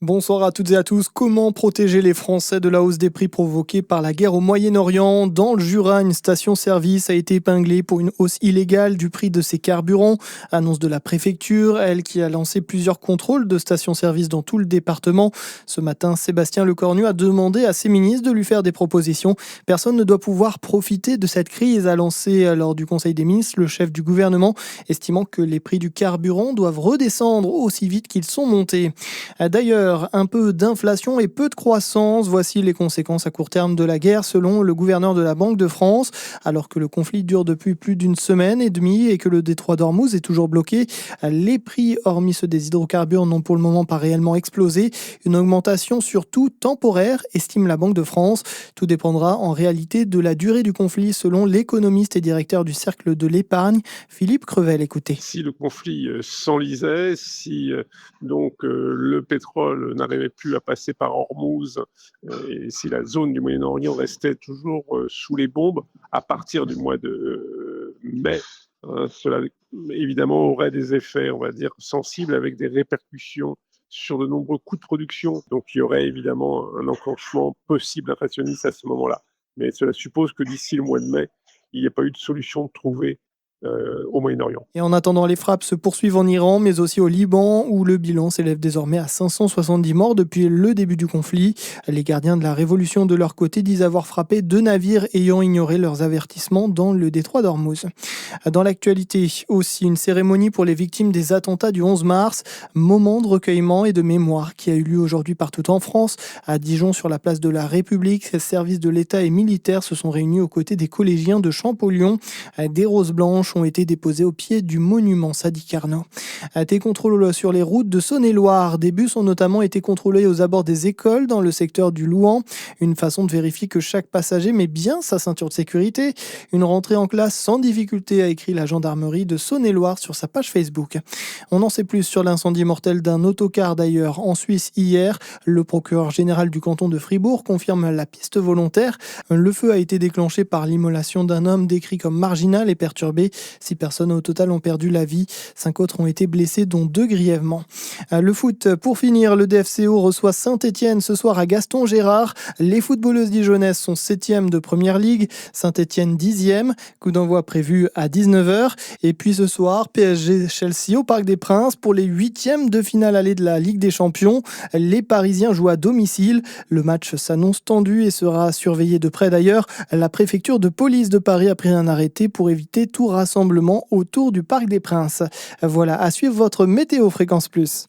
Bonsoir à toutes et à tous. Comment protéger les Français de la hausse des prix provoquée par la guerre au Moyen-Orient? Dans le Jura, une station-service a été épinglée pour une hausse illégale du prix de ses carburants. Annonce de la préfecture, elle qui a lancé plusieurs contrôles de stations-service dans tout le département. Ce matin, Sébastien Lecornu a demandé à ses ministres de lui faire des propositions. Personne ne doit pouvoir profiter de cette crise, a lancé lors du Conseil des ministres le chef du gouvernement, estimant que les prix du carburant doivent redescendre aussi vite qu'ils sont montés. D'ailleurs, un peu d'inflation et peu de croissance, voici les conséquences à court terme de la guerre selon le gouverneur de la Banque de France. Alors que le conflit dure depuis plus d'une semaine et demie et que le détroit d'Ormuz est toujours bloqué, les prix, hormis ceux des hydrocarbures, n'ont pour le moment pas réellement explosé. Une augmentation surtout temporaire, estime la Banque de France. Tout dépendra en réalité de la durée du conflit selon l'économiste et directeur du Cercle de l'épargne, Philippe Crevel. Écoutez. Si le conflit s'enlisait, si le pétrole n'arrivait plus à passer par Hormuz et si la zone du Moyen-Orient restait toujours sous les bombes à partir du mois de mai, cela évidemment aurait des effets, on va dire, sensibles avec des répercussions sur de nombreux coûts de production. Donc il y aurait évidemment un enclenchement possible inflationniste à ce moment-là. Mais cela suppose que d'ici le mois de mai, il n'y ait pas eu de solution trouvée au Moyen-Orient. Et en attendant, les frappes se poursuivent en Iran, mais aussi au Liban, où le bilan s'élève désormais à 570 morts depuis le début du conflit. Les gardiens de la révolution, de leur côté, disent avoir frappé 2 navires ayant ignoré leurs avertissements dans le détroit d'Ormuz. Dans l'actualité, aussi une cérémonie pour les victimes des attentats du 11 mars, moment de recueillement et de mémoire qui a eu lieu aujourd'hui partout en France. À Dijon, sur la place de la République, les services de l'État et militaires se sont réunis aux côtés des collégiens de Champollion. Des roses blanches ont été déposées au pied du monument Sadi Carnot. Des contrôles sur les routes de Saône-et-Loire. Des bus ont notamment été contrôlés aux abords des écoles dans le secteur du Louhan. Une façon de vérifier que chaque passager met bien sa ceinture de sécurité. Une rentrée en classe sans difficulté, a écrit la gendarmerie de Saône-et-Loire sur sa page Facebook. On en sait plus sur l'incendie mortel d'un autocar d'ailleurs en Suisse hier. Le procureur général du canton de Fribourg confirme la piste volontaire. Le feu a été déclenché par l'immolation d'un homme décrit comme marginal et perturbé. 6 personnes au total ont perdu la vie. 5 autres ont été blessés, dont 2 grièvement. Le foot, pour finir, le DFCO reçoit Saint-Etienne ce soir à Gaston Gérard. Les footballeuses dijonnaises sont 7e de Première Ligue, Saint-Etienne 10e. Coup d'envoi prévu à 19h. Et puis ce soir, PSG-Chelsea au Parc des Princes pour les 8e de finale allée de la Ligue des Champions. Les Parisiens jouent à domicile. Le match s'annonce tendu et sera surveillé de près d'ailleurs. La préfecture de police de Paris a pris un arrêté pour éviter tout rassemblement autour du Parc des Princes. Voilà, à suivre votre météo Fréquence Plus.